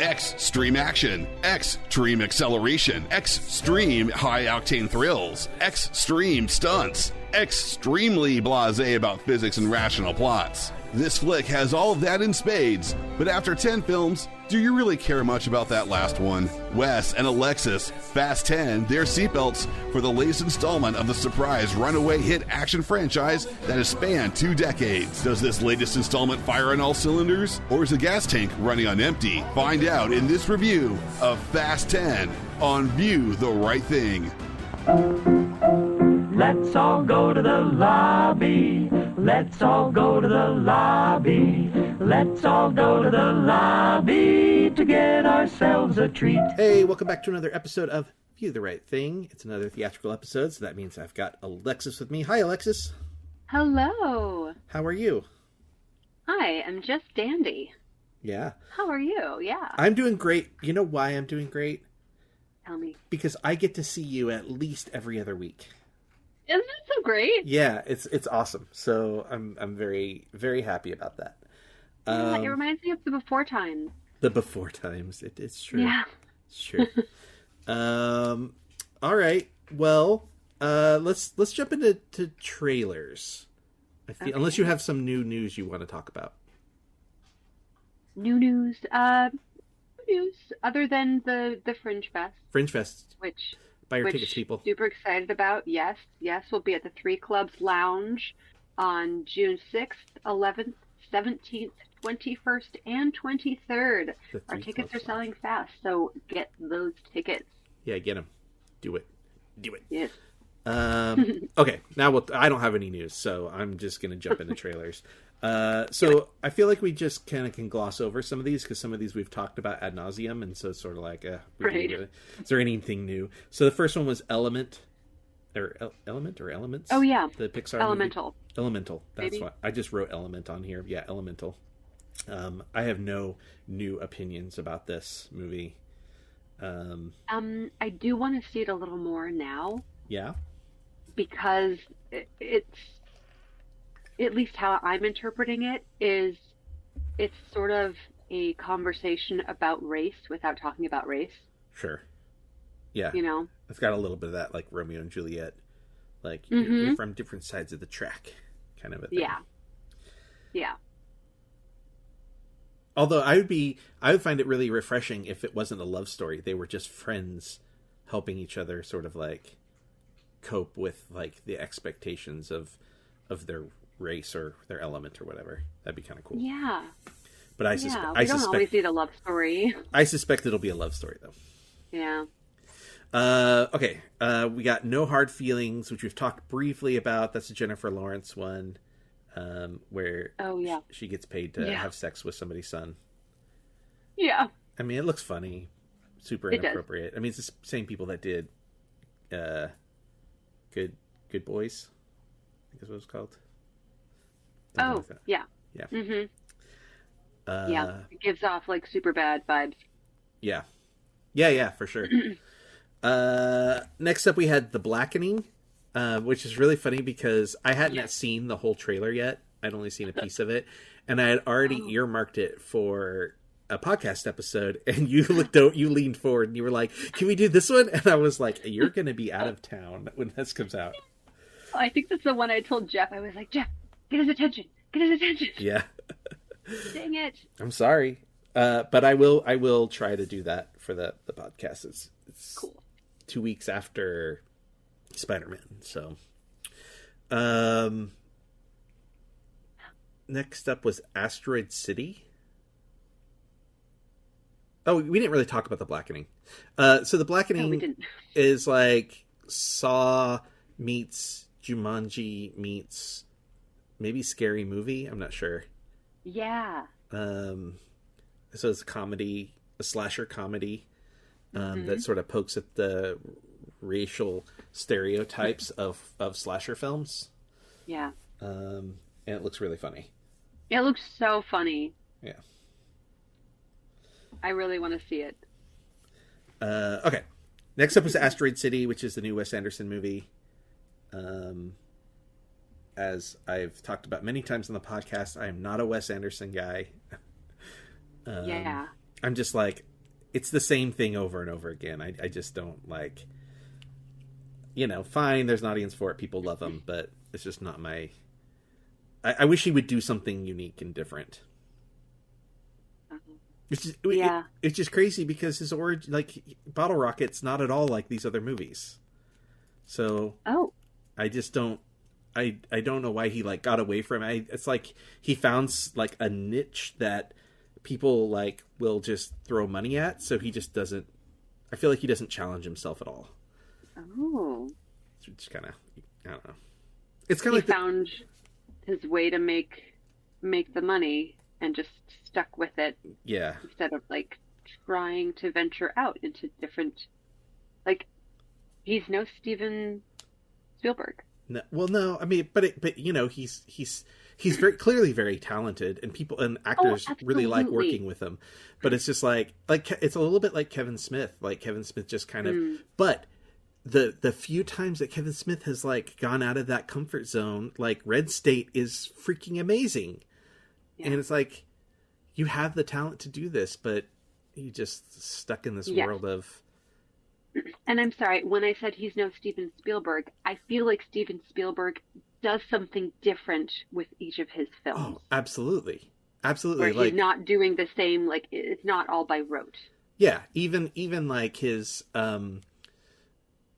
Extreme action, extreme acceleration, extreme high-octane thrills, extreme stunts, extremely blasé about physics and rational plots. This flick has all of that in spades, but after 10 films, do you really care much about that last one? Wes and Alexis, Fast 10, their seatbelts for the latest installment of the surprise runaway hit action franchise that has spanned 2 decades. Does this latest installment fire on all cylinders, or is the gas tank running on empty? Find out in this review of Fast 10 on View the Right Thing. Let's all go to the lobby. Let's all go to the lobby. Let's all go to the lobby to get ourselves a treat. Hey, welcome back to another episode of View the Right Thing. It's another theatrical episode, so that means I've got Alexis with me. Hi, Alexis. Hello. How are you? Hi, I'm just dandy. Yeah. How are you? Yeah. I'm doing great. You know why I'm doing great? Tell me. Because I get to see you at least every other week. Isn't that so great? Yeah, it's awesome. So I'm very, very happy about that. Yeah, it reminds me of the before times. The before times. It's true. Yeah. It's true. All right. Well, let's jump into trailers. Okay. Unless you have some new news you want to talk about. New news. News other than the Fringe Fest. Fringe Fest. Which Buy your tickets, people. Super excited about. Yes, we'll be at the Three Clubs Lounge on June 6th, 11th, 17th, 21st, and 23rd. Our tickets are selling fast, so get those tickets. Yeah, get them. Do it. Yes. Okay, now I don't have any news, so I'm just going to jump into trailers. So I feel like we just kind of can gloss over some of these because some of these we've talked about ad nauseum, and so it's sort of like, right. Is there anything new? So the first one was Elements? Oh yeah, the Pixar Elemental. movie. Elemental. That's Maybe. what I just wrote. Element on here. Yeah, Elemental. I have no new opinions about this movie. I do want to see it a little more now. Yeah. Because it's, at least how I'm interpreting it, is it's sort of a conversation about race without talking about race. Sure. Yeah. You know? It's got a little bit of that, like Romeo and Juliet. Like, you're from different sides of the track kind of a thing. Yeah. Yeah. Although I would find it really refreshing if it wasn't a love story. They were just friends helping each other sort of like cope with like the expectations of their race or their element or whatever. That'd be kind of cool. Yeah. But I don't always need a love story. I suspect it'll be a love story though. Yeah. Okay. We got No Hard Feelings, which we've talked briefly about. That's a Jennifer Lawrence one, where she gets paid to have sex with somebody's son. Yeah. I mean, it looks funny, super inappropriate. I mean, it's the same people that did Good Boys, I think is what it's called. Something like that. Yeah. Yeah. Mm-hmm. Yeah, it gives off like super bad vibes. Yeah. Yeah, for sure. Next up, we had The Blackening, which is really funny because I hadn't seen the whole trailer yet. I'd only seen a piece of it, and I had already earmarked it for a podcast episode. And you leaned forward, and you were like, "Can we do this one?" And I was like, "You're going to be out of town when this comes out." I think that's the one I told Jeff. I was like, "Jeff, get his attention. Yeah. Dang it. I'm sorry. But I will try to do that for the podcast. It's cool. 2 weeks after Spider-Man. So, next up was Asteroid City. Oh, we didn't really talk about The Blackening. So The Blackening is like Saw meets Jumanji meets maybe Scary Movie. I'm not sure. Yeah. So it's a slasher comedy that sort of pokes at the racial stereotypes of slasher films. Yeah. And it looks really funny. It looks so funny. Yeah. I really want to see it. Okay. Next up was Asteroid City, which is the new Wes Anderson movie. as I've talked about many times on the podcast, I am not a Wes Anderson guy. Yeah. I'm just like, it's the same thing over and over again. I just don't like, fine, there's an audience for it. People love him, but it's just not my... I wish he would do something unique and different. It's just crazy because his origin, like Bottle Rocket's not at all like these other movies. So I just don't, I don't know why he like got away from it. It's like he found like a niche that people like will just throw money at. So he just doesn't, I feel like he doesn't challenge himself at all. Oh. It's kind of, I don't know. It's kind of like found his way to make the money and just stuck with it. Yeah. Instead of like trying to venture out into different, like, he's no Steven Spielberg. No, well, no, I mean, but he's very clearly very talented, and people and actors really like working with him. But it's just like it's a little bit like Kevin Smith. Like Kevin Smith just kind of, but the few times that Kevin Smith has like gone out of that comfort zone, like Red State is freaking amazing. Yeah. And it's like, you have the talent to do this, but you just stuck in this world of... And I'm sorry, when I said he's no Steven Spielberg, I feel like Steven Spielberg does something different with each of his films. Oh, absolutely. Absolutely. Where he's not doing the same, like, it's not all by rote. Yeah, even like his...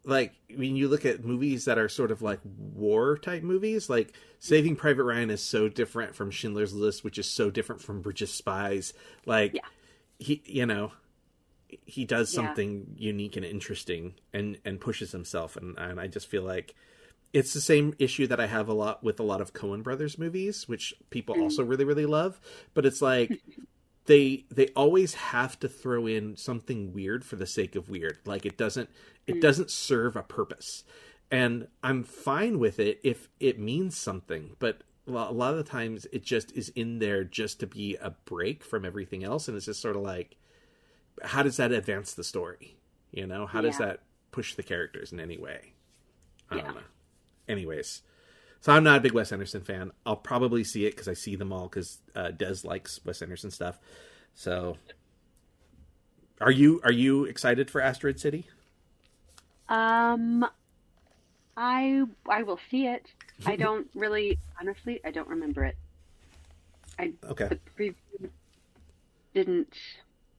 like, I mean, you look at movies that are sort of like war type movies, like Saving Private Ryan is so different from Schindler's List, which is so different from Bridge of Spies. Like, he does something unique and interesting and pushes himself. And I just feel like it's the same issue that I have a lot with a lot of Coen Brothers movies, which people also really, really love. But it's like, they always have to throw in something weird for the sake of weird. Like it doesn't serve a purpose. And I'm fine with it if it means something, but a lot of the times it just is in there just to be a break from everything else. And it's just sort of like, how does that advance the story? How does that push the characters in any way? I don't know. Anyways, so I'm not a big Wes Anderson fan. I'll probably see it because I see them all because Des likes Wes Anderson stuff. So, are you excited for Asteroid City? I will see it. I don't really, honestly, I don't remember it. The preview didn't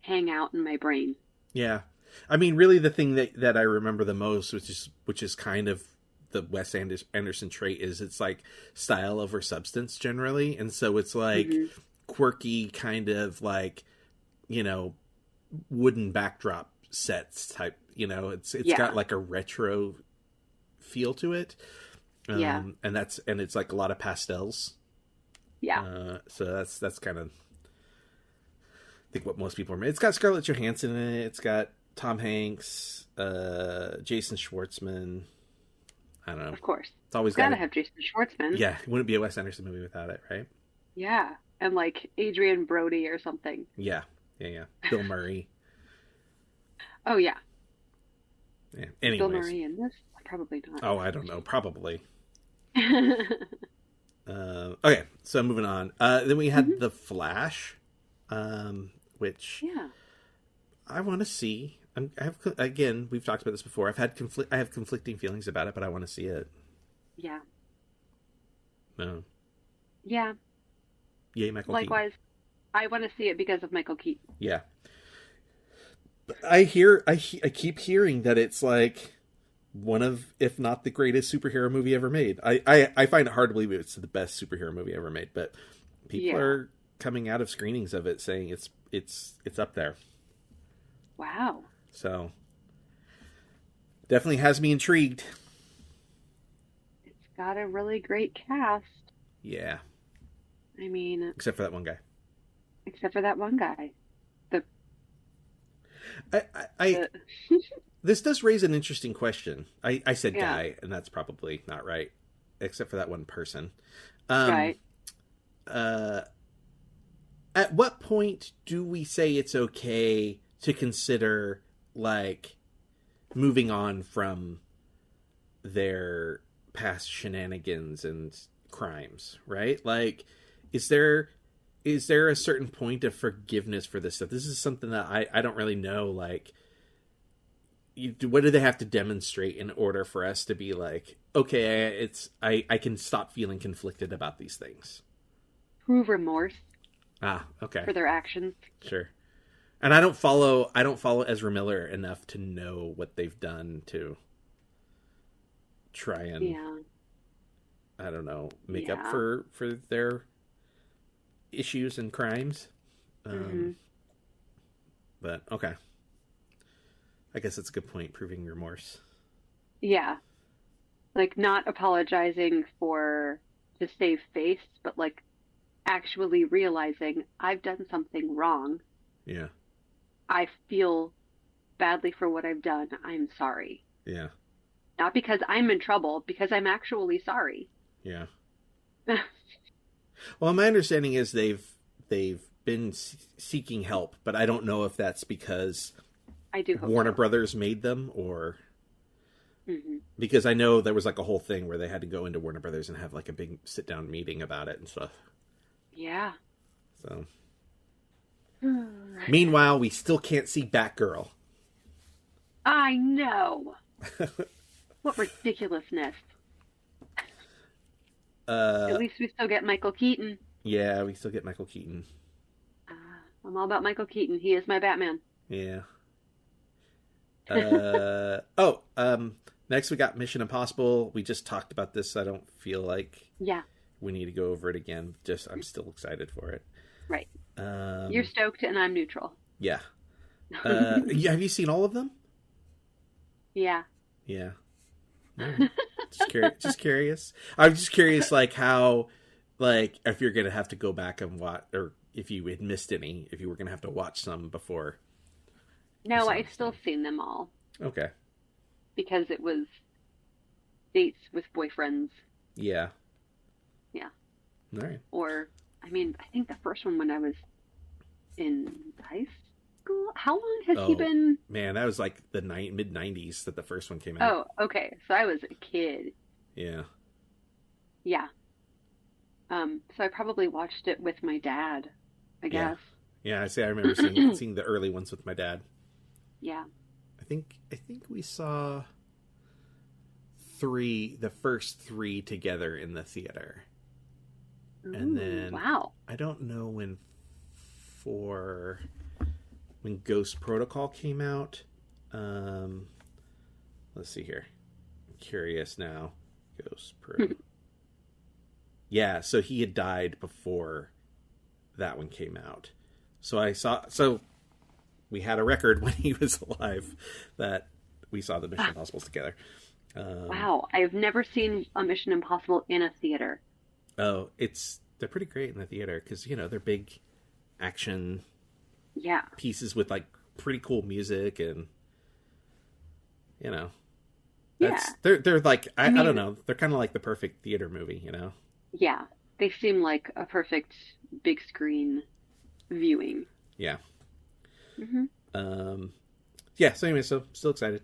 hang out in my brain. Yeah, I mean, really, the thing that I remember the most, which is kind of the Wes Anderson trait, is it's like style over substance generally, and so it's like quirky, kind of like wooden backdrop sets type. It's got like a retro feel to it. And it's like a lot of pastels. Yeah. So that's kind of, I think, what most people are made. It's got Scarlett Johansson in it. It's got Tom Hanks, Jason Schwartzman. I don't know. Of course. It's always gotta have Jason Schwartzman. Yeah. It wouldn't be a Wes Anderson movie without it, right? Yeah. And like Adrian Brody or something. Yeah. Bill Murray. Oh, yeah. Yeah. Anyways. Bill Murray in this? Probably not. Oh, I don't know. Probably. Okay, so moving on. Then we had The Flash, which I want to see. Again, we've talked about this before. I have conflicting feelings about it, but I want to see it. Yeah. No. Yeah. Yay, Michael Likewise, Keaton. I want to see it because of Michael Keaton. Yeah. I keep hearing that it's like one of, if not the greatest superhero movie ever made. I find it hard to believe it's the best superhero movie ever made, but people are coming out of screenings of it saying it's up there. Wow. So definitely has me intrigued. It's got a really great cast. Yeah. I mean, except for that one guy. This does raise an interesting question. I said guy, and that's probably not right, except for that one person. Right. At what point do we say it's okay to consider, like, moving on from their past shenanigans and crimes, right? Like, is there a certain point of forgiveness for this stuff? This is something that I don't really know. Like, what do they have to demonstrate in order for us to be like, okay, I can stop feeling conflicted about these things? Prove remorse. Okay. For their actions. Sure. And I don't follow Ezra Miller enough to know what they've done to try and I don't know, make up for their issues and crimes. But okay. I guess that's a good point, proving remorse. Yeah. Like, not apologizing to save face, but like actually realizing I've done something wrong. Yeah. I feel badly for what I've done. I'm sorry. Yeah. Not because I'm in trouble, because I'm actually sorry. Yeah. Well, my understanding is they've been seeking help, but I don't know if that's because I do hope Warner so. Brothers made them, or because I know there was like a whole thing where they had to go into Warner Brothers and have like a big sit down meeting about it and stuff. Yeah. So meanwhile, we still can't see Batgirl. I know. What ridiculousness. At least we still get Michael Keaton. Yeah, we still get Michael Keaton. I'm all about Michael Keaton. He is my Batman. Yeah. Next we got Mission Impossible. We just talked about this. I don't feel like we need to go over it again. I'm still excited for it. Right. You're stoked and I'm neutral. Yeah. Have you seen all of them? Yeah. Yeah. Just curious. I'm just curious, like, how, like, if you're gonna have to go back and watch, or if you had missed any, if you were gonna have to watch some before. No, I've still seen them all. Okay. Because it was dates with boyfriends. Yeah. Yeah. All right. Or, I mean, I think the first one when I was in high school. How long has he been? Man, that was like the mid-90s that the first one came out. Oh, okay. So I was a kid. Yeah. Yeah. So I probably watched it with my dad, I guess. Yeah, I remember seeing the early ones with my dad. Yeah. I think we saw the first three together in the theater. Ooh, and then wow. I don't know when Ghost Protocol came out. Let's see here. I'm curious now. Ghost Protocol. Yeah, so he had died before that one came out. So we had a record when he was alive that we saw the Mission Impossibles together. Wow, I've never seen a Mission Impossible in a theater. Oh, they're pretty great in the theater because, they're big action pieces with like pretty cool music and, they're like, I don't know, they're kind of like the perfect theater movie, Yeah, they seem like a perfect big screen viewing. Yeah. Mm-hmm. Yeah, so anyway, so still excited.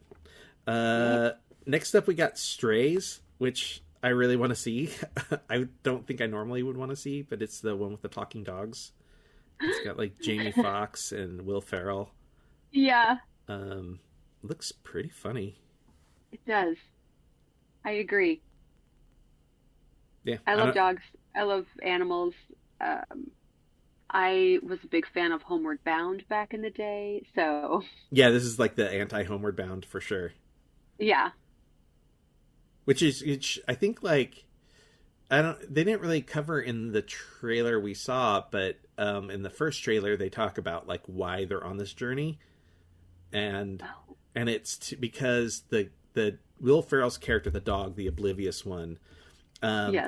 Next up we got Strays, which I really want to see. I don't think I normally would want to see, but it's the one with the talking dogs. It's got like Jamie Foxx and Will Ferrell. Yeah. Looks pretty funny. It does. I agree. Yeah. I love dogs. I love animals. I was a big fan of Homeward Bound back in the day, so... Yeah, this is like the anti-Homeward Bound for sure. Yeah. Which I think, like... they didn't really cover in the trailer we saw, but in the first trailer they talk about, like, why they're on this journey. And it's because the Will Ferrell's character, the dog, the oblivious one...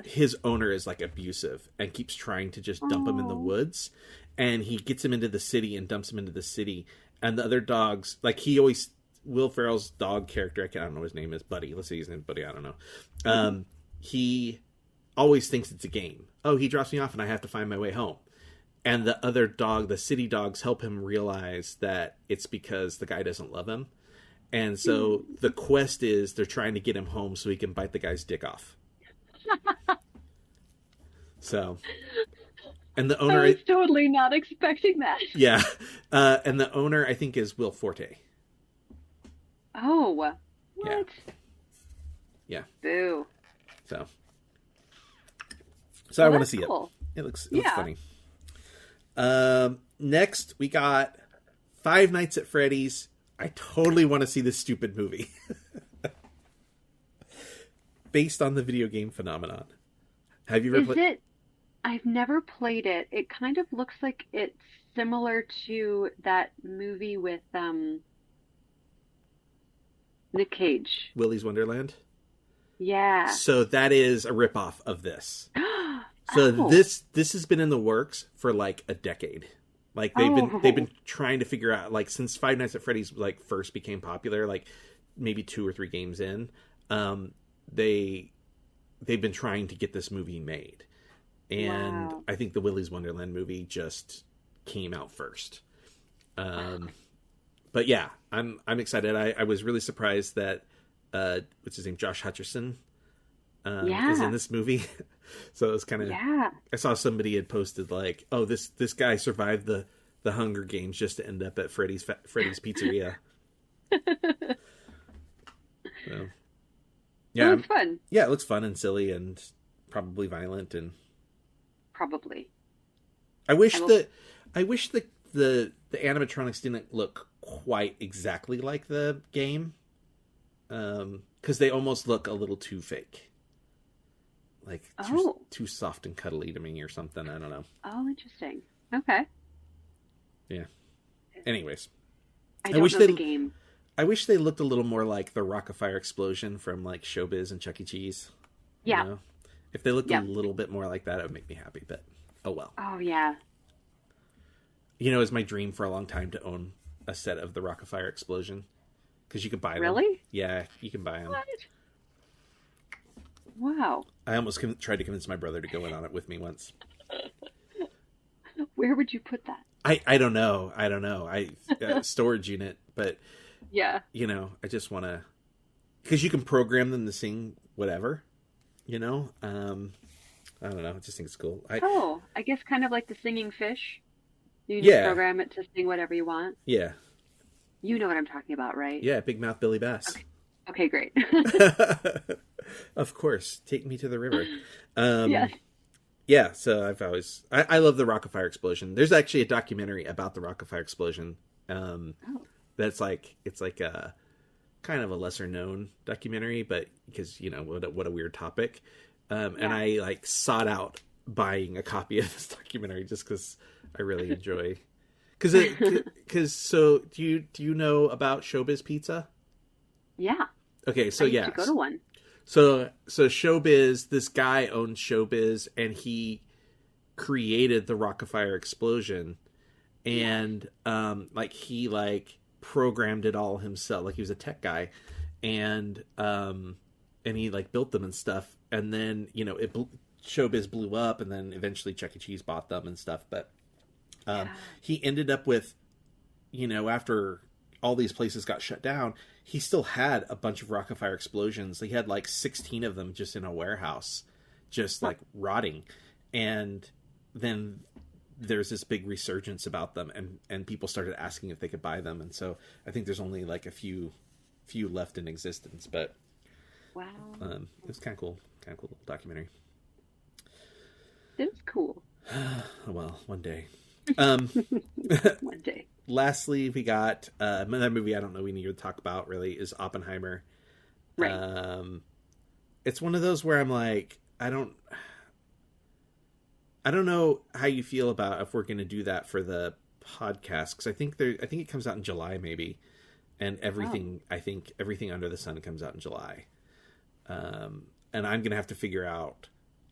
his owner is like abusive and keeps trying to just dump him in the woods, and he gets him into the city and dumps him into the city, and the other dogs, like, Will Ferrell's dog character, I don't know his name is Buddy, let's say his name is Buddy, I don't know, he always thinks it's a game. Oh, he drops me off and I have to find my way home, and the other dog, the city dogs, help him realize that it's because the guy doesn't love him, and so the quest is they're trying to get him home so he can bite the guy's dick off. So, and the I owner, was totally not expecting that. yeah, and the owner I think is Will Forte. Oh, what? Yeah. Boo. So Well, I want to that's see cool. it. It looks Yeah. funny. Next we got Five Nights at Freddy's. I totally want to see this stupid movie. Based on the video game phenomenon. Have you ever Is played? it? I've never played it. It kind of looks like it's similar to that movie with Nick Cage. Willy's Wonderland? Yeah. So that is a ripoff of this. So Oh. this has been in the works for like a decade. Like they've been Oh. trying to figure out, like, since Five Nights at Freddy's like first became popular, like maybe 2 or 3 games in, they've been trying to get this movie made. And Wow. I think the Willy's Wonderland movie just came out first. But yeah, I'm excited. I was really surprised that what's his name, Josh Hutcherson, is Yeah. in this movie. So it was kind of, Yeah. I saw somebody had posted like, oh, this guy survived the Hunger Games just to end up at Freddy's Pizzeria. So, yeah, It looks fun. yeah, it looks fun and silly and probably violent. And Probably. I wish I will- the animatronics didn't look quite exactly like the game, because they almost look a little too fake. Like Oh. too soft and cuddly to me or something. I don't know. Oh, interesting. Okay. Yeah. Anyways, I don't wish know they- the game. I wish they looked a little more like the Rock-afire Explosion from like Showbiz and Chuck E. Cheese. you Yeah. know? If they looked Yeah. a little bit more like that, it would make me happy. But oh well. Oh, yeah. You know, it's my dream for a long time to own a set of the Rock-afire Explosion, because you could buy them. Really? Yeah, you can buy them. What? Wow. I almost tried to convince my brother to go in on it with me once. Where would you put that? I don't know. Storage unit, but Yeah. you know, I just want to, because you can program them to sing whatever, you know. I don't know. I just think it's cool. Oh, I guess kind of like the singing fish. You can Yeah. just program it to sing whatever you want. Yeah, You know what I'm talking about, right? yeah. Big Mouth Billy Bass. Okay, great. Of course, take me to the river. Yes. Yeah, so I love the Rock-afire Explosion. There's actually a documentary about the Rock-afire Explosion. That's like, it's like a kind of a lesser known documentary, but because, you know, what a weird topic. And I like sought out buying a copy of this documentary just because I really enjoy. So do you know about Showbiz Pizza? Yeah. Okay, so I used yeah. to go to one. So Showbiz, this guy owned Showbiz, and he created the Rock-afire Explosion, and he programmed it all himself. Like, he was a tech guy, and he like built them and stuff. And then, you know, Showbiz blew up, and then eventually Chuck E. Cheese bought them and stuff. But he ended up with, you know, after all these places got shut down, he still had a bunch of Rock-afire Explosions. He had like 16 of them just in a warehouse, just like rotting. And then there's this big resurgence about them, and people started asking if they could buy them. And so I think there's only like a few left in existence, but Wow. it was kind of cool little documentary. It was cool. Well, one day. One day. Lastly, we got another movie I don't know we need to talk about really is Oppenheimer. Right. It's one of those where I'm like, I don't know how you feel about if we're going to do that for the podcast, because I think it comes out in July maybe, and everything under the sun comes out in July, and I'm going to have to figure out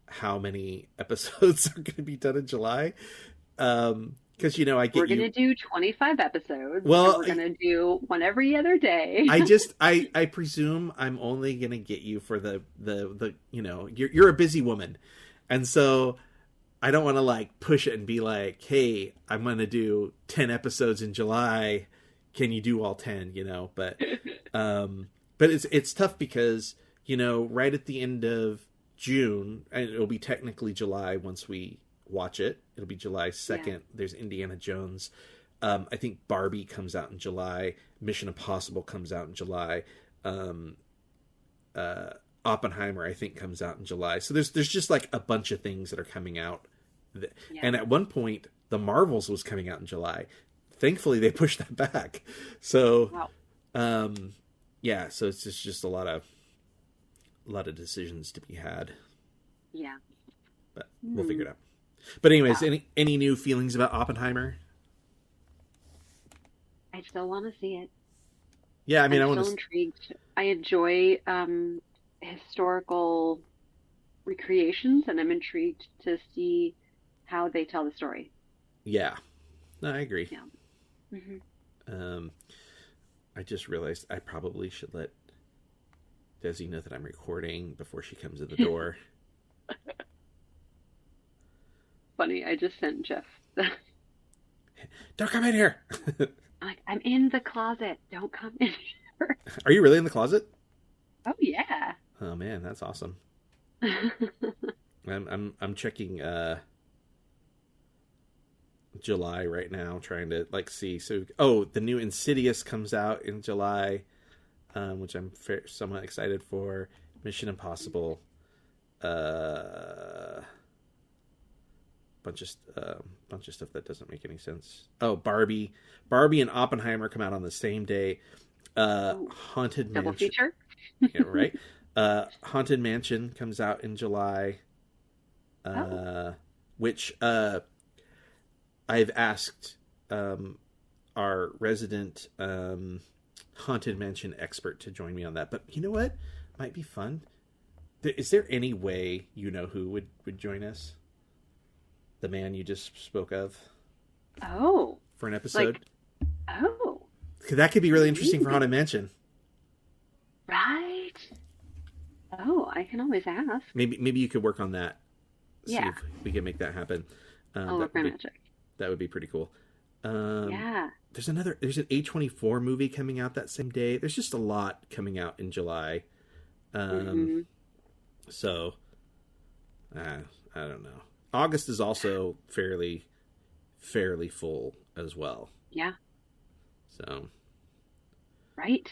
how many episodes are going to be done in July. Because, you know, We're going to do 25 episodes. Well, and we're going to do one every other day. I presume I'm only going to get you for the you know, you're a busy woman. And so I don't want to like push it and be like, hey, I'm going to do 10 episodes in July. Can you do all 10, you know? But it's tough because, you know, right at the end of June, and it'll be technically July once we watch it. It'll be July 2nd. Yeah. There's Indiana Jones. I think Barbie comes out in July. Mission Impossible comes out in July. Oppenheimer, I think, comes out in July. So there's just like a bunch of things that are coming out. And at one point, The Marvels was coming out in July. Thankfully, they pushed that back. So, yeah. So it's just a lot of decisions to be had. Yeah. But we'll figure it out. But anyways, any new feelings about Oppenheimer? I still want to see it. Yeah, I mean, I'm still intrigued. I enjoy historical recreations, and I'm intrigued to see how they tell the story. Yeah, no, I agree. Yeah. Mm-hmm. I just realized I probably should let Desi know that I'm recording before she comes in the door. Funny, I just sent Jeff. Don't come in here. I'm in the closet. Don't come in here. Are you really in the closet? Oh yeah. Oh man, that's awesome. I'm checking July right now, trying to see. So the new Insidious comes out in July, which I'm somewhat excited for. Mission Impossible. Bunch of stuff that doesn't make any sense. Barbie and Oppenheimer come out on the same day. Haunted Double Mansion. feature. Yeah, right. Haunted Mansion comes out in July. Which I've asked our resident Haunted Mansion expert to join me on that. But you know what? Might be fun. Is there any way who would join us? The man you just spoke of. Oh. For an episode. That could be really interesting for Haunted Mansion. Right. Oh, I can always ask. Maybe you could work on that. Yeah. See if we can make that happen. I'll work my magic. That would be pretty cool. Yeah. There's an A24 movie coming out that same day. There's just a lot coming out in July. So, I don't know. August is also fairly full as well. Yeah. So. Right.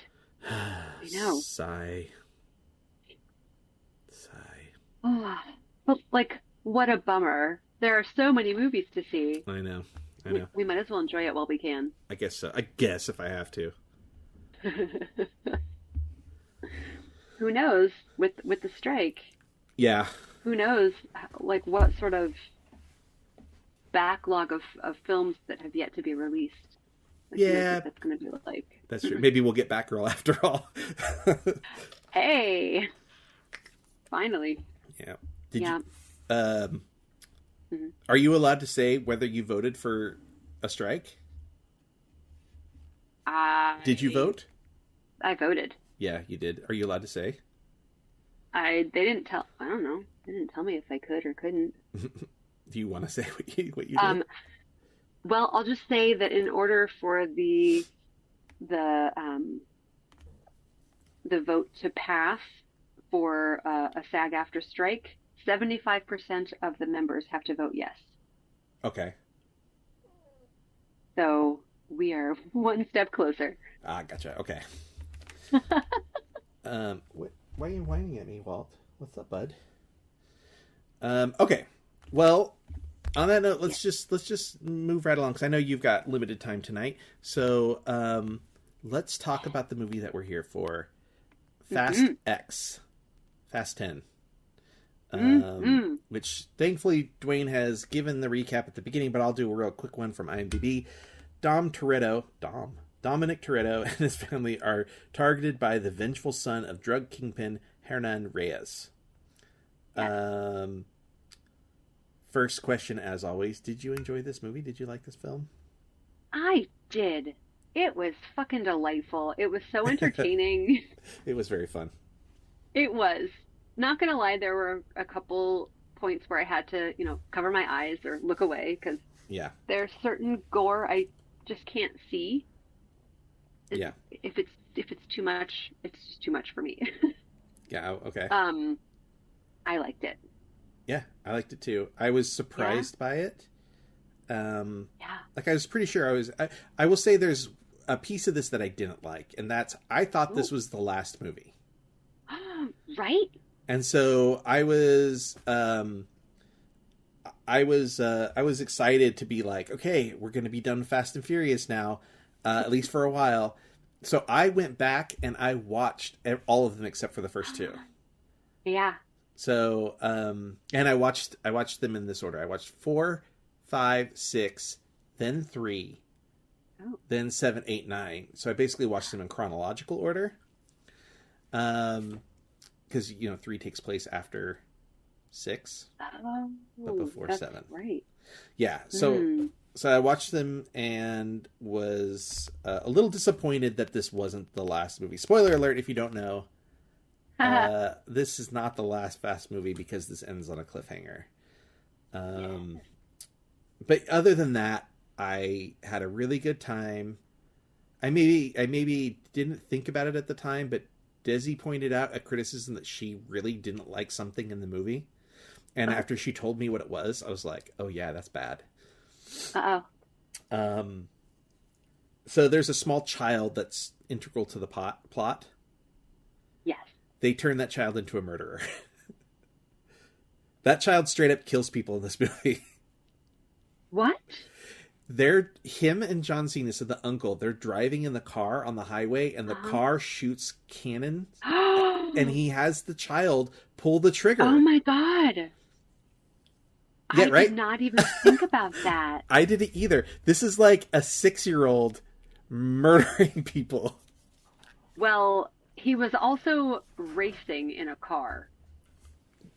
I know. Sigh. Oh, but what a bummer. There are so many movies to see. I know. We might as well enjoy it while we can. I guess so. I guess if I have to. Who knows with the strike? Yeah. Who knows what sort of backlog of films that have yet to be released. Yeah. That's going to be like. That's true. Maybe we'll get Batgirl after all. Hey. Finally. Yeah. Did you? Are you allowed to say whether you voted for a strike? Did you vote? I voted. Yeah, you did. Are you allowed to say? They didn't tell. I don't know. They didn't tell me if I could or couldn't. Do you want to say what you did? Well, I'll just say that in order for the vote to pass for a SAG-AFTRA strike, 75% of the members have to vote yes. Okay. So we are one step closer. Gotcha. Okay. Why are you whining at me, Walt? What's up, bud? Okay. Well, on that note, let's just move right along because I know you've got limited time tonight. So let's talk about the movie that we're here for, Fast X, Fast 10. Which thankfully Dwayne has given the recap at the beginning, but I'll do a real quick one from IMDb. Dominic Toretto and his family are targeted by the vengeful son of drug kingpin Hernan Reyes. First question, as always, did you enjoy this movie? Did you like this film? I did. It was fucking delightful. It was so entertaining. It was very fun. It was. Not gonna lie, there were a couple points where I had to, cover my eyes or look away because there's certain gore I just can't see. If it's too much, it's just too much for me. Yeah. Okay. I liked it. Yeah, I liked it too. I was surprised by it. Like I was pretty sure I will say there's a piece of this that I didn't like, and that's I thought this was the last movie. Right? And so I was excited to be like, okay, we're going to be done with Fast and Furious now, at least for a while. So I went back and I watched all of them except for the first two. Yeah. So, and I watched them in this order. I watched 4, 5, 6, then 3, then 7, 8, 9. So I basically watched them in chronological order. Because 3 takes place after 6, but before 7. Right. Yeah. So I watched them and was a little disappointed that this wasn't the last movie. Spoiler alert! If you don't know, this is not the last Fast movie because this ends on a cliffhanger. But other than that, I had a really good time. I maybe didn't think about it at the time, but Desi pointed out a criticism that she really didn't like something in the movie. And after she told me what it was, I was like, oh yeah, that's bad. So there's a small child that's integral to the plot. Yes. They turn that child into a murderer. That child straight up kills people in this movie. What? Him and John Cena, so the uncle, they're driving in the car on the highway, and the car shoots cannons, and he has the child pull the trigger. Oh my god! Yeah, I did not even think about that. I didn't either. This is like a 6-year-old murdering people. Well, he was also racing in a car.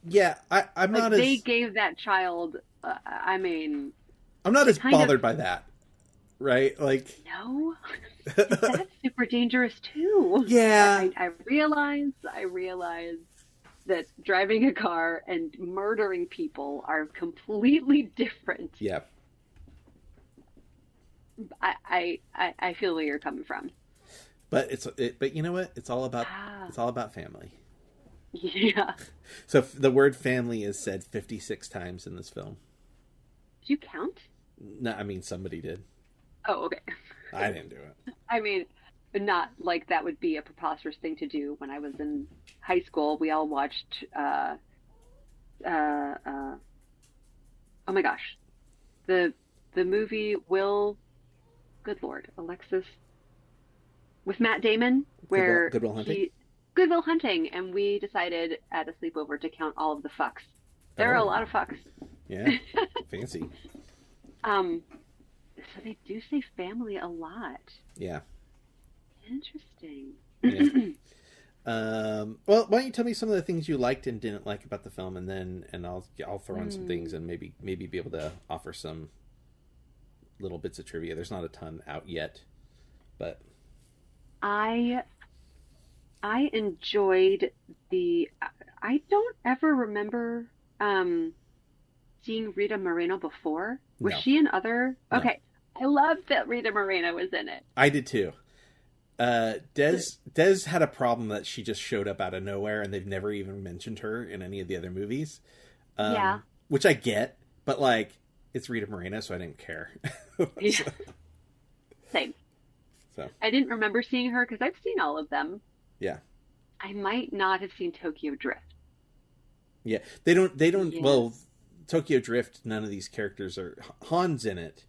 Yeah, I'm not as... They gave that child, I'm not as bothered by that, right? Like... No? That's super dangerous, too. Yeah. I realize that driving a car and murdering people are completely different. Yeah. I feel where you're coming from. But but you know what? It's all about family. Yeah. So the word family is said 56 times in this film. Did you count? No, I mean somebody did. Oh, okay. I didn't do it. I mean, not like that would be a preposterous thing to do. When I was in high school, we all watched oh my gosh, the movie Good Lord, Alexis, with Matt Damon, where Good Will Hunting? Good Will Hunting, and we decided at a sleepover to count all of the fucks. There are a lot of fucks. Yeah, fancy. So they do say family a lot. Yeah. Interesting. Yeah. Well, why don't you tell me some of the things you liked and didn't like about the film, and I'll throw in some things and maybe be able to offer some little bits of trivia. There's not a ton out yet, but I enjoyed I don't ever remember seeing Rita Moreno before. Was she in other? No. Okay, I loved that Rita Moreno was in it. I did too. Des had a problem that she just showed up out of nowhere, and they've never even mentioned her in any of the other movies. Yeah, which I get, but like it's Rita Moreno, so I didn't care. Yeah. Same. So I didn't remember seeing her because I've seen all of them. Yeah. I might not have seen Tokyo Drift. Yeah, they don't. Yeah. Well, Tokyo Drift. None of these characters are. Han's in it.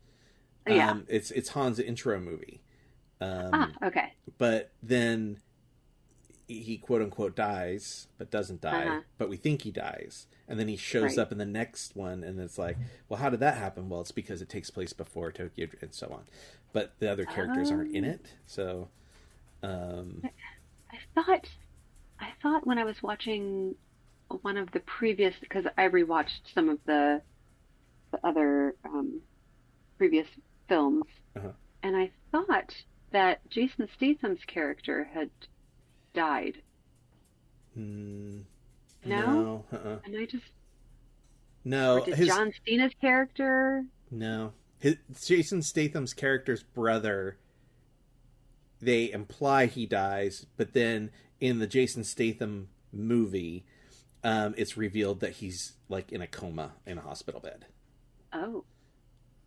Yeah. It's Han's intro movie. Okay. But then he quote unquote dies, but doesn't die. But we think he dies, and then he shows up in the next one, and it's like, well, how did that happen? Well, it's because it takes place before Tokyo, and so on. But the other characters aren't in it, so. I thought when I was watching one of the previous, because I rewatched some of the other previous films, and I thought that Jason Statham's character had died. No. And I just... No. Or did John Cena's character... No. Jason Statham's character's brother, they imply he dies, but then in the Jason Statham movie, it's revealed that he's like in a coma in a hospital bed. Oh.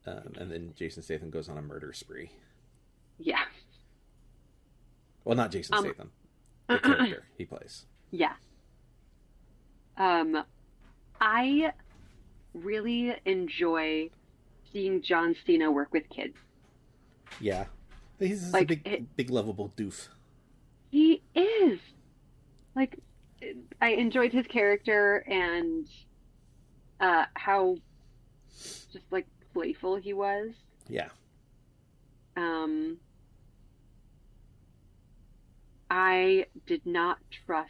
And then Jason Statham goes on a murder spree. Yeah. Well, not Jason Statham. The character he plays. Yeah. I really enjoy seeing John Cena work with kids. Yeah. He's like, a big lovable doof. He is. Like, I enjoyed his character and how just like playful he was. Yeah. I did not trust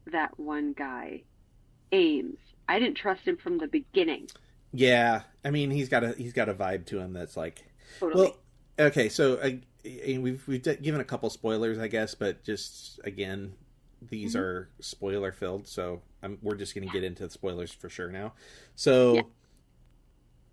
that one guy, Ames. I didn't trust him from the beginning. Yeah, I mean he's got a vibe to him that's like Totally. Well, okay, so we've given a couple spoilers, I guess, but just again, these are spoiler filled, so we're just going to get into the spoilers for sure now. So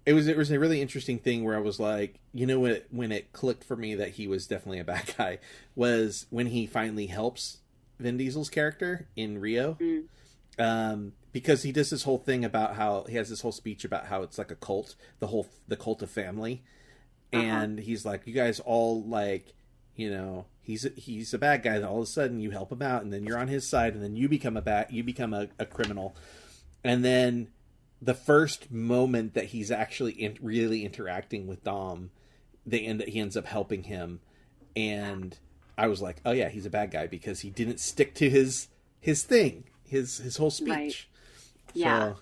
it was a really interesting thing where I was like, you know, when it clicked for me that he was definitely a bad guy was when he finally helps Vin Diesel's character in Rio. Because he does this whole thing about how he has this whole speech about how it's like a cult, the cult of family. And he's like, you guys all like, you know, he's a bad guy. And all of a sudden you help him out and then you're on his side and then you become a criminal. And then the first moment that he's actually really interacting with Dom, he ends up helping him. And I was like, oh yeah, he's a bad guy because he didn't stick to his thing, his whole speech. Right. Yeah.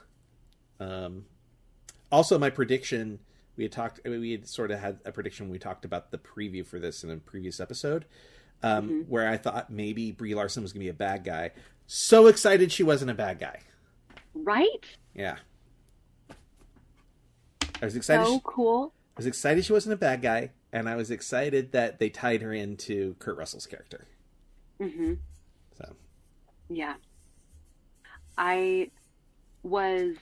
So, also my prediction, we had sort of had a prediction when we talked about the preview for this in a previous episode, where I thought maybe Brie Larson was going to be a bad guy. So excited she wasn't a bad guy. Right? Yeah. I was excited. So cool. I was excited she wasn't a bad guy, and I was excited that they tied her into Kurt Russell's character. Mm-hmm. So. Yeah. I was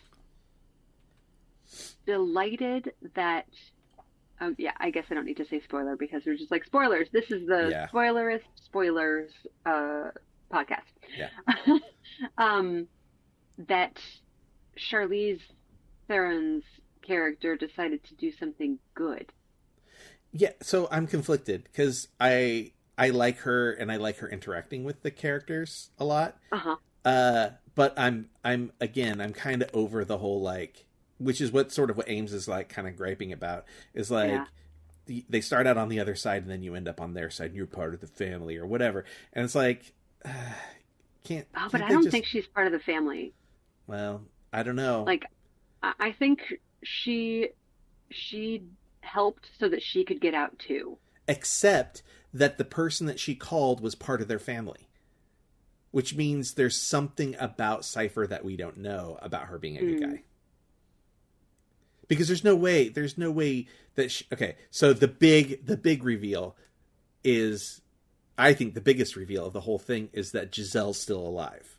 delighted that I guess I don't need to say spoiler because we're just like spoilers. This is the spoilers podcast. Yeah. That Charlize Theron's character decided to do something good. Yeah, so I'm conflicted because I like her and I like her interacting with the characters a lot. But I'm kind of over the whole like, which is what Ames is like kind of griping about is like they start out on the other side and then you end up on their side and you're part of the family or whatever. And it's like, can't. Oh, but I don't think she's part of the family. Well, I don't know. Like, I think she helped so that she could get out too. Except that the person that she called was part of their family. Which means there's something about Cypher that we don't know about her being a good guy. Because there's no way that okay, so the big reveal is, I think the biggest reveal of the whole thing is that Giselle's still alive.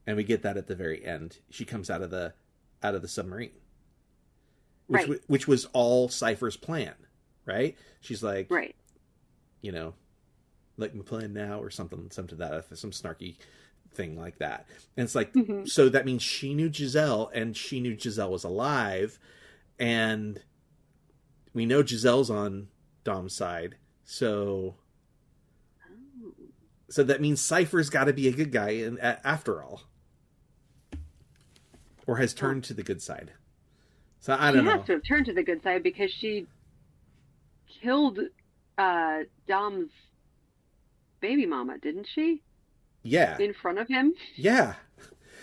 And we get that at the very end. She comes out of the submarine. Which was all Cypher's plan, right? She's like, right. You know, like my plan now or something to that, some snarky thing like that. And it's like, so that means she knew Giselle and she knew Giselle was alive. And we know Giselle's on Dom's side. So that means Cypher's got to be a good guy after all. Or has turned to the good side. So I don't know. She has to have turned to the good side because she killed Dom's baby mama, didn't she? Yeah. In front of him? Yeah.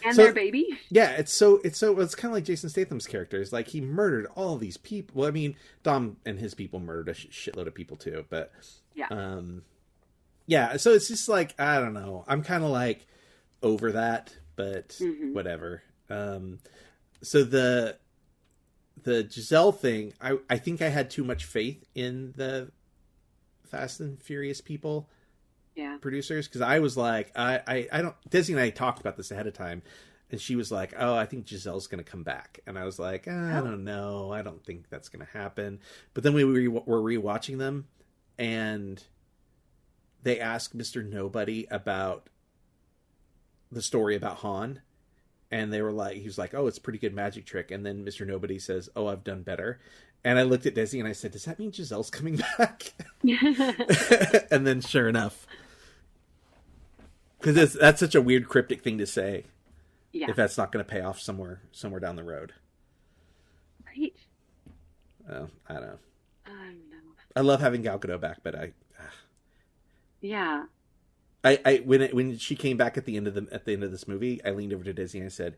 And their baby? Yeah, it's kind of like Jason Statham's character. It's like he murdered all these people. Well, I mean, Dom and his people murdered a shitload of people too, but yeah, so it's just like, I don't know. I'm kind of like over that, but whatever. So the Giselle thing, I think I had too much faith in the Fast and Furious people. Yeah. Producers, because I was like, I don't. Desi and I talked about this ahead of time, and she was like, "Oh, I think Giselle's going to come back," and I was like, "I don't know, I don't think that's going to happen." But then we were rewatching them, and they asked Mr. Nobody about the story about Han, and he was like, oh, it's a pretty good magic trick. And then Mr. Nobody says, oh, I've done better. And I looked at Desi and I said, does that mean Giselle's coming back? And then sure enough, because that's such a weird cryptic thing to say. Yeah. If that's not going to pay off somewhere down the road. Right. Oh, I don't know. I love having Gal Gadot back, but yeah. When she came back at the end of this movie, I leaned over to Disney and I said,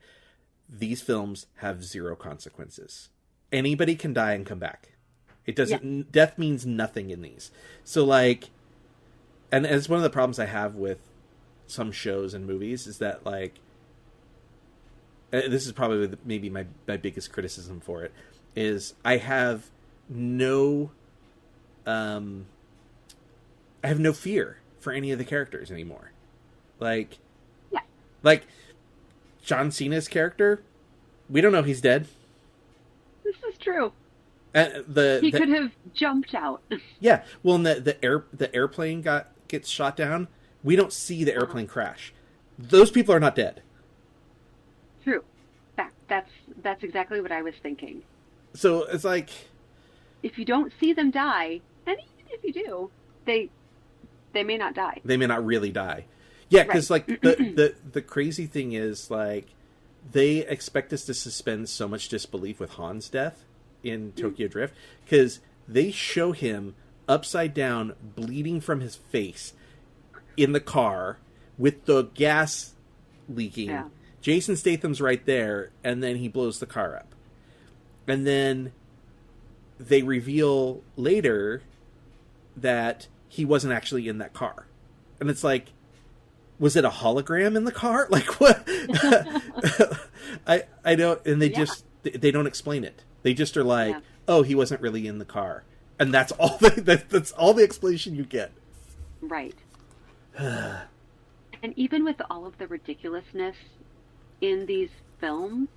"These films have zero consequences. Anybody can die and come back. It doesn't. Yeah. Death means nothing in these. So like, and it's one of the problems I have with some shows and movies is that like, this is probably maybe my biggest criticism for it is I have no fear for any of the characters anymore. Like, yeah. Like John Cena's character, we don't know he's dead. This is true. He could have jumped out. Yeah. Well, and the airplane gets shot down. We don't see the airplane crash. Those people are not dead. True. That's exactly what I was thinking. So it's like, if you don't see them die, and even if you do, they may not die. They may not really die. Yeah, because right. Like the crazy thing is like they expect us to suspend so much disbelief with Han's death in Tokyo Drift because they show him upside down, bleeding from his face in the car with the gas leaking. Yeah. Jason Statham's right there, and then he blows the car up. And then they reveal later that he wasn't actually in that car. And it's like, was it a hologram in the car? Like, what? I don't, and they don't explain it. They just are like, oh, he wasn't really in the car. And that's all that's all the explanation you get. Right. And even with all of the ridiculousness in these films,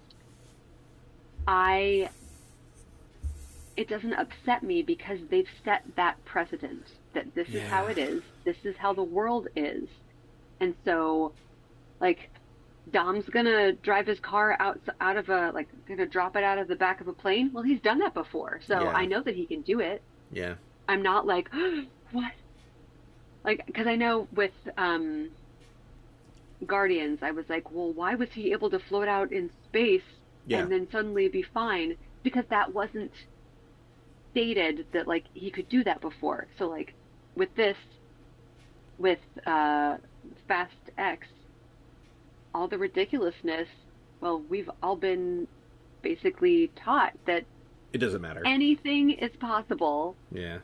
it doesn't upset me because they've set that precedent that this is how it is. This is how the world is. And so, like, Dom's gonna drive his car out of gonna drop it out of the back of a plane. Well, he's done that before, so I know that he can do it. Yeah. I'm not like, what? Like, because I know with Guardians, I was like, well, why was he able to float out in space and then suddenly be fine? Because that wasn't stated that, like, he could do that before. So, like, with Fast X, all the ridiculousness, well, we've all been basically taught that it doesn't matter. Anything is possible. Yeah.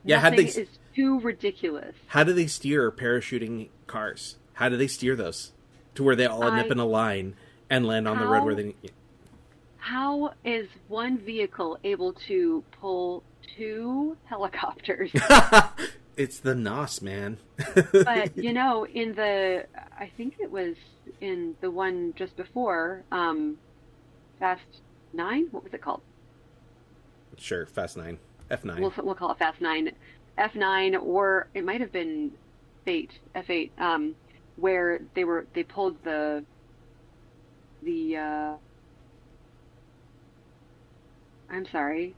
Nothing is too ridiculous. How do they steer parachuting cars? How do they steer those to where they all end up in a line and land on the road where they... How is one vehicle able to pull 2 helicopters? It's the NOS, man. But, I think it was in the one just before, Fast 9? What was it called? Sure, Fast 9. F9. We'll call it Fast 9. F9, or it might have been F8, where they pulled the I'm sorry.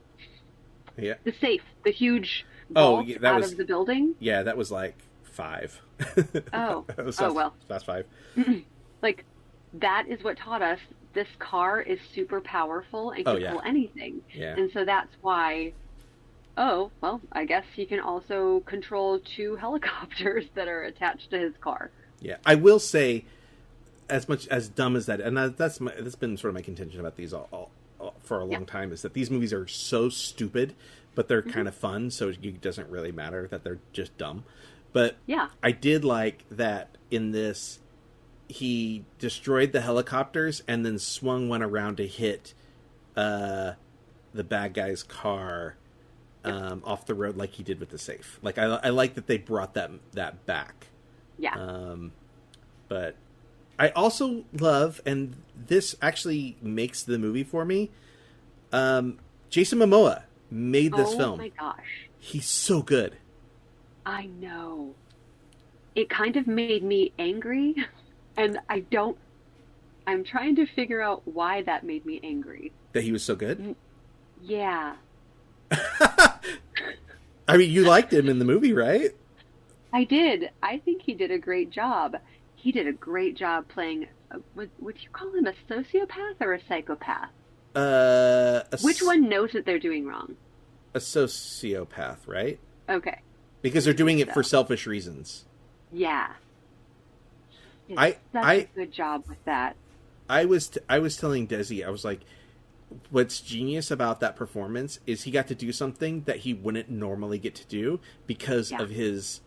Yeah. The safe, the huge vault out of the building. Yeah, that was like 5. Oh. Fast 5. Like, that is what taught us this car is super powerful and can pull anything. Yeah. And so that's why, I guess he can also control 2 helicopters that are attached to his car. Yeah, I will say, as much as dumb as that, and that's been sort of my contention about these all for a long time, is that these movies are so stupid, but they're kind of fun, so it doesn't really matter that they're just dumb. But I did like that in this, he destroyed the helicopters and then swung one around to hit the bad guy's car off the road like he did with the safe. Like, I like that they brought that back. Yeah. But I also love, and this actually makes the movie for me, Jason Momoa made this film. Oh my gosh. He's so good. I know. It kind of made me angry And I'm trying to figure out why that made me angry. That he was so good? Yeah. I mean, you liked him in the movie, right? I did. I think he did a great job. He did a great job playing, would you call him a sociopath or a psychopath? Which one knows that they're doing wrong? A sociopath, right? Okay. Because they're doing it for selfish reasons. Yeah. Such a good job with that. I was telling Desi, I was like, what's genius about that performance is he got to do something that he wouldn't normally get to do because of his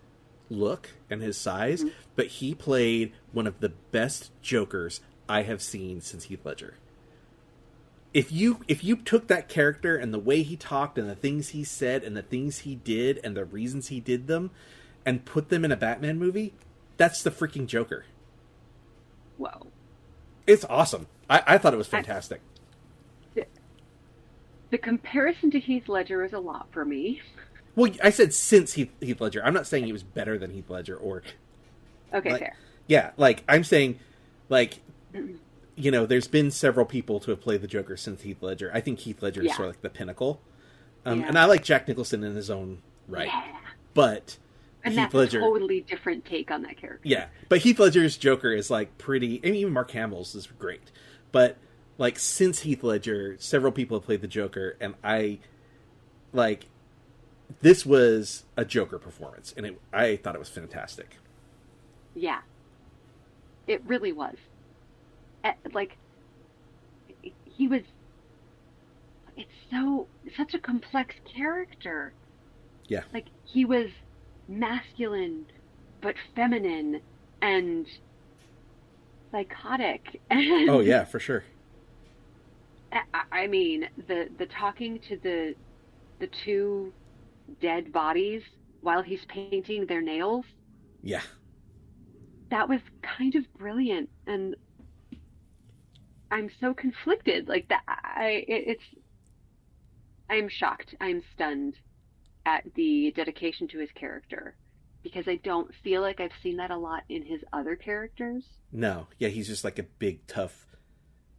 look and his size, but he played one of the best Jokers I have seen since Heath Ledger. If you took that character and the way he talked and the things he said and the things he did and the reasons he did them and put them in a Batman movie, that's the freaking Joker. Whoa. It's awesome. I thought it was fantastic. The comparison to Heath Ledger is a lot for me. Well, I said since Heath Ledger. I'm not saying he was better than Heath Ledger or... Okay, like, fair. Yeah, like, I'm saying, like, you know, there's been several people to have played the Joker since Heath Ledger. I think Heath Ledger is sort of like the pinnacle. And I like Jack Nicholson in his own right. Yeah. But and Heath that's Ledger, a totally different take on that character. Yeah, but Heath Ledger's Joker is, like, pretty... I mean, even Mark Hamill's is great. But, like, since Heath Ledger, several people have played the Joker, and this was a Joker performance, and I thought it was fantastic. Yeah. It really was. Like, he was... It's such a complex character. Yeah. Like, he was masculine, but feminine, and psychotic. And, oh, yeah, for sure. I mean, the talking to the two dead bodies while he's painting their nails. Yeah. That was kind of brilliant, and I'm so conflicted. Like that, I'm shocked. I'm stunned at the dedication to his character because I don't feel like I've seen that a lot in his other characters. No, yeah, he's just like a big, tough,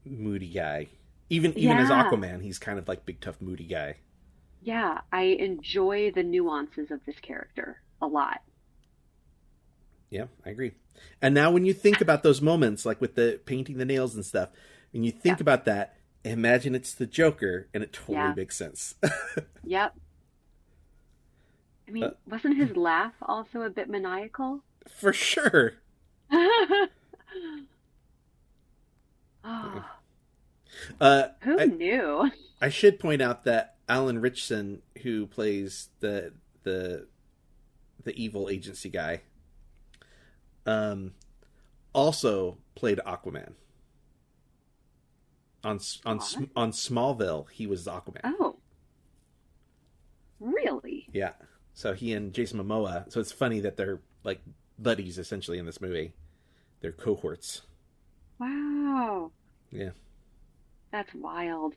moody guy. Even as Aquaman, he's kind of like big, tough, moody guy. Yeah, I enjoy the nuances of this character a lot. Yeah, I agree. And now when you think about those moments, like with the painting the nails and stuff, when you think about that, imagine it's the Joker, and it totally makes sense. Yep. I mean, wasn't his laugh also a bit maniacal? For sure. Oh. Who knew? I should point out that Alan Ritchson, who plays the evil agency guy, also played Aquaman. On Smallville, he was Aquaman. Oh, really? Yeah. So he and Jason Momoa. So it's funny that they're like buddies essentially in this movie. They're cohorts. Wow. Yeah. That's wild.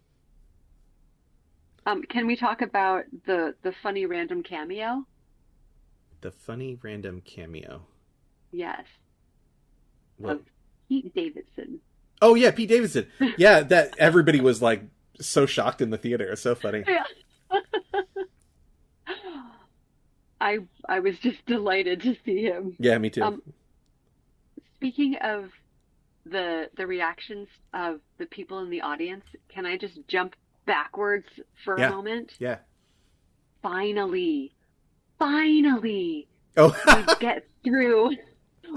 Can we talk about the funny random cameo? The funny random cameo. Yes. What? Of Pete Davidson. Oh yeah, Pete Davidson. Yeah, that everybody was like so shocked in the theater. It's so funny. Yeah. I was just delighted to see him. Yeah, me too. Speaking of the reactions of the people in the audience, can I just jump backwards for a moment? Yeah. Finally. Oh.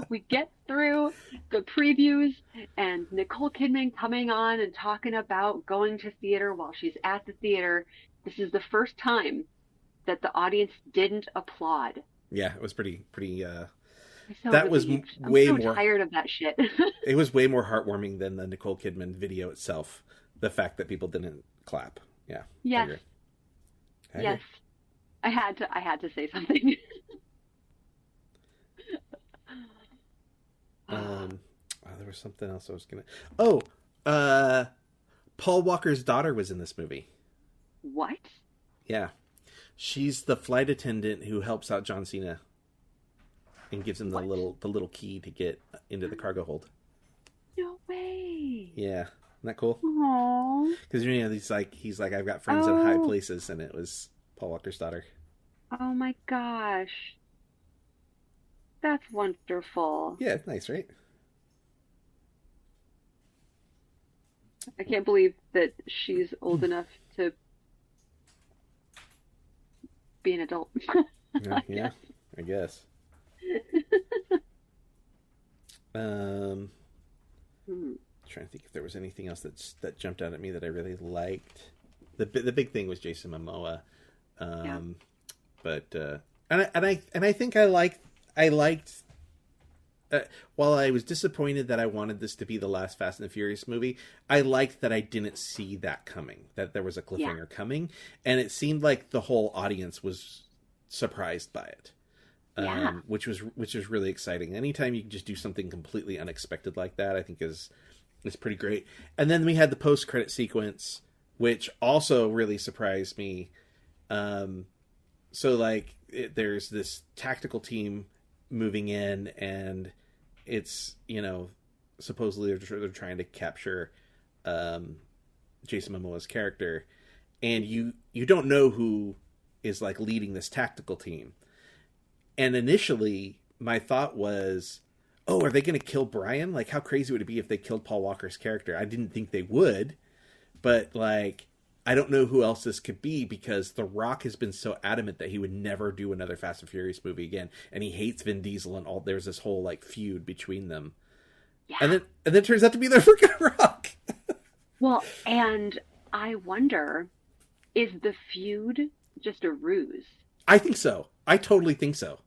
We get through the previews and Nicole Kidman coming on and talking about going to theater while she's at the theater. This is the first time that the audience didn't applaud. Yeah, it was pretty So that was way I'm so more tired of that shit. It was way more heartwarming than the Nicole Kidman video itself. The fact that people didn't clap. Yeah. Yes. I agree. Yes. I had to say something. There was something else I was gonna. Paul Walker's daughter was in this movie. What? Yeah, she's the flight attendant who helps out John Cena and gives him the little key to get into the cargo hold. No way. Yeah. Isn't that cool? Aww. Because he's like I've got friends in high places, and it was Paul Walker's daughter. Oh my gosh. That's wonderful. Yeah, it's nice, right? I can't believe that she's old enough to be an adult. Yeah, I guess. Trying to think if there was anything else that jumped out at me that I really liked. The big thing was Jason Momoa, but I think I liked. While I was disappointed that I wanted this to be the last Fast and the Furious movie, I liked that I didn't see that coming. That there was a cliffhanger coming, and it seemed like the whole audience was surprised by it. Which was really exciting. Anytime you can just do something completely unexpected like that, I think is pretty great. And then we had the post-credit sequence, which also really surprised me. There's this tactical team moving in, and it's, supposedly they're trying to capture Jason Momoa's character, and you don't know who is like leading this tactical team. And initially, my thought was, oh, are they going to kill Brian? Like, how crazy would it be if they killed Paul Walker's character? I didn't think they would, but, like, I don't know who else this could be, because The Rock has been so adamant that he would never do another Fast and Furious movie again, and he hates Vin Diesel and all. There's this whole, like, feud between them. Yeah. And then it turns out to be the freaking Rock. Well, and I wonder, is the feud just a ruse? I think so. I totally think so.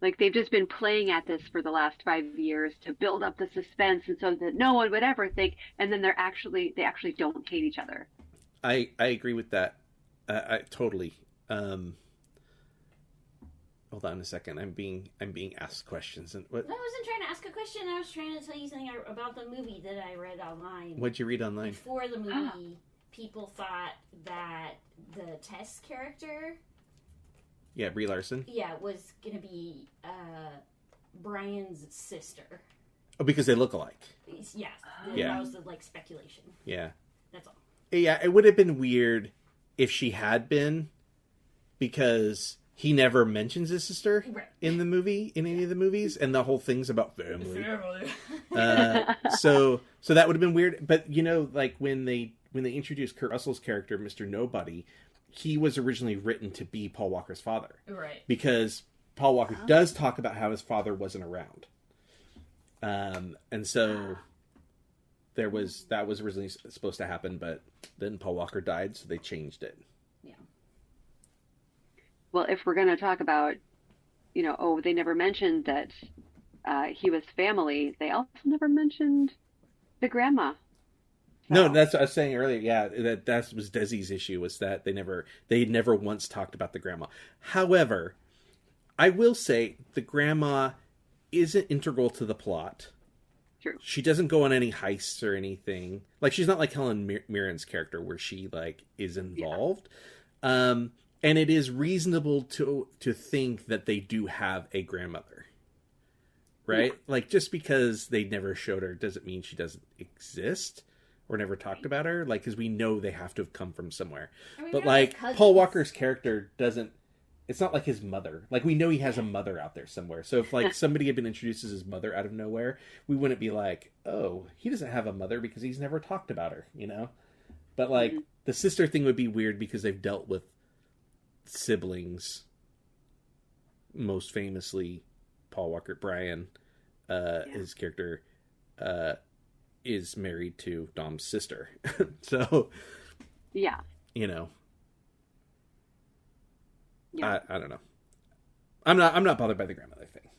Like, they've just been playing at this for the last 5 years to build up the suspense, and so that no one would ever think, and then they actually don't hate each other. I agree with that. I totally. Hold on a second. I'm being asked questions. And what? I wasn't trying to ask a question. I was trying to tell you something about the movie that I read online. What'd you read online? Before the movie, people thought that the Tess character... Yeah, Brie Larson. Yeah, was going to be Brian's sister. Oh, because they look alike. Yeah. Yeah. That was the, speculation. Yeah. That's all. Yeah, it would have been weird if she had been, because he never mentions his sister in the movie, in any of the movies, and the whole thing's about family. So that would have been weird. But, when they introduced Kurt Russell's character, Mr. Nobody, he was originally written to be Paul Walker's father. Right. Because Paul Walker does talk about how his father wasn't around. And so that was originally supposed to happen, but then Paul Walker died, so they changed it. Yeah. Well, if we're going to talk about, they never mentioned that he was family, they also never mentioned the grandma. No, that's what I was saying earlier. Yeah, that was Desi's issue, was that they never once talked about the grandma. However, I will say the grandma isn't integral to the plot. True. She doesn't go on any heists or anything. Like, she's not like Helen Mirren's character, where she is involved. Yeah. And it is reasonable to think that they do have a grandmother, right? Yeah. Like, just because they never showed her doesn't mean she doesn't exist. Or never talked about her, because we know they have to have come from somewhere. But Paul Walker's character doesn't. It's not like his mother. Like, we know he has a mother out there somewhere. So if somebody had been introduced as his mother out of nowhere, we wouldn't be like, oh, he doesn't have a mother because he's never talked about her, But the sister thing would be weird because they've dealt with siblings. Most famously, Paul Walker, Brian, his character. Is married to Dom's sister. So, yeah. Yeah. I don't know. I'm not bothered by the grandmother thing.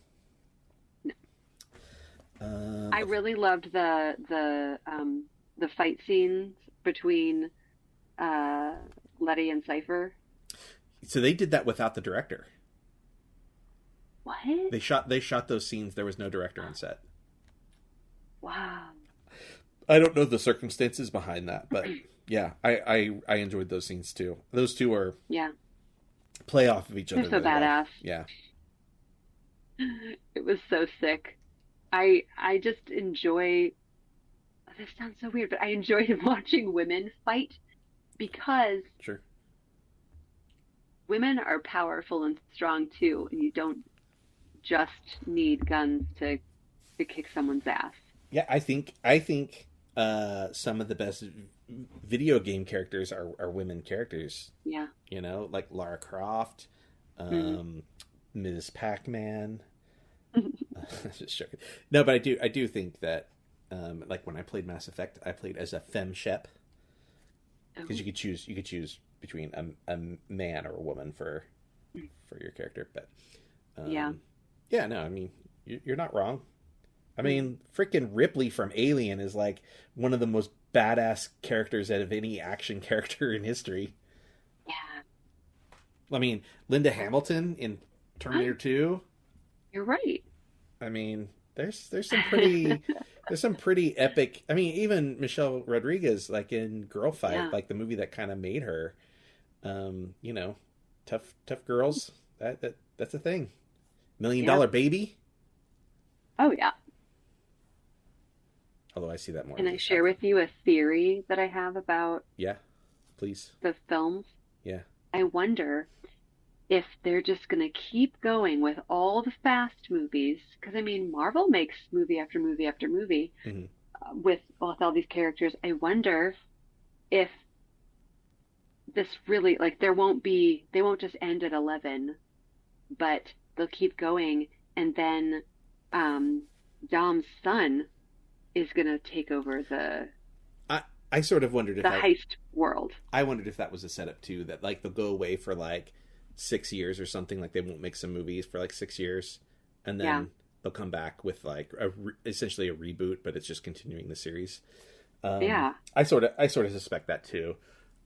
No. I really loved the fight scenes between Letty and Cypher. So they did that without the director. What? They shot those scenes. There was no director on set. Wow. I don't know the circumstances behind that, but yeah, I enjoyed those scenes too. Those two are play off of each other. They're so really badass. Well. Yeah. It was so sick. I just enjoy this sounds so weird, but I enjoy watching women fight because Sure. women are powerful and strong too, and you don't just need guns to kick someone's ass. Yeah, I think some of the best video game characters are women characters. Yeah. You know, like Lara Croft, Ms. Pac-Man. Just joking. No, but I do think that like when I played Mass Effect, I played as a femme shep because you could choose between a man or a woman for your character. But yeah, no, I mean you're not wrong. I mean, freaking Ripley from Alien is like one of the most badass characters out of any action character in history. Yeah. I mean, Linda Hamilton in Terminator 2. You're right. I mean, there's some pretty epic. I mean, even Michelle Rodriguez, like in Girl Fight, like the movie that kind of made her, you know, tough girls. That's a thing. $1 Million Baby. Oh yeah. Although I see that more. Can I share with you a theory that I have about please. The films? Yeah. I wonder if they're just going to keep going with all the Fast movies. Because, I mean, Marvel makes movie after movie after movie with all these characters. I wonder if this really, like, they won't just end at 11, but they'll keep going. And then Dom's son is going to take over I sort of wondered if the heist world. I wondered if that was a setup too, that like they'll go away for like 6 years or something, like they won't make some movies for like 6 years, and then they'll come back with like essentially a reboot, but it's just continuing the series. I sort of suspect that too.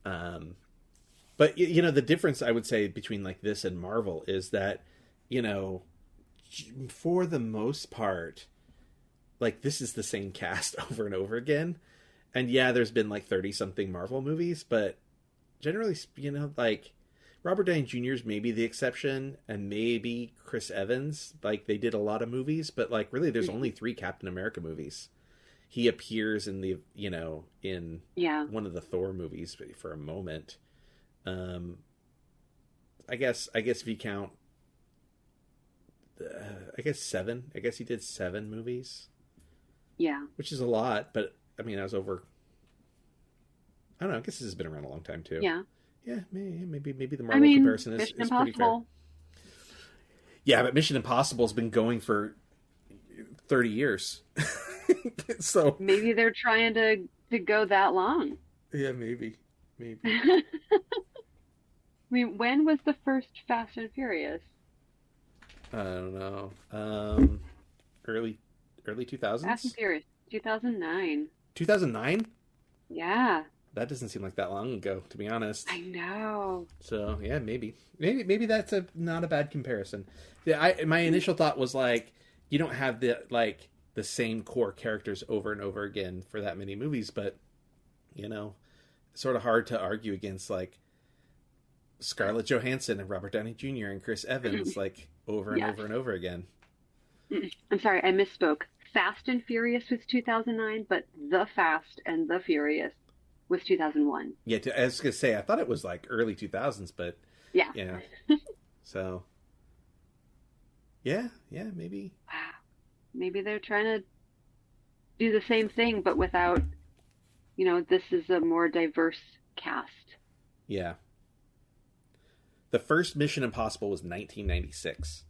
But you know, the difference I would say between like this and Marvel is that, you know, for the most part, like this is the same cast over and over again. And yeah, there's been like 30 something Marvel movies, but generally, you know, like Robert Downey Jr. is maybe the exception, and maybe Chris Evans. Like they did a lot of movies, but like really there's only 3 Captain America movies. He appears in the, you know, in one of the Thor movies for a moment. I guess if you count, I guess 7. I guess he did 7 movies. Yeah. Which is a lot, but I mean, I don't know. I guess this has been around a long time too. Yeah. Yeah, maybe the Marvel comparison is pretty fair. Yeah, but Mission Impossible's been going for 30 years. So maybe they're trying to go that long. Yeah, maybe. I mean, when was the first Fast and Furious? I don't know. Early 2000s? Fast and Furious, 2009. 2009? Yeah. That doesn't seem like that long ago, to be honest. I know. So yeah, maybe that's not a bad comparison. Yeah, my initial thought was like, you don't have the same core characters over and over again for that many movies, but you know, it's sort of hard to argue against like Scarlett Johansson and Robert Downey Jr. and Chris Evans like over and over and over again. I'm sorry, I misspoke. Fast and Furious was 2009, but The Fast and the Furious was 2001. Yeah, I was going to say, I thought it was like early 2000s, but yeah. So, yeah, maybe. Wow. Maybe they're trying to do the same thing, but without, you know, this is a more diverse cast. Yeah. The first Mission Impossible was 1996.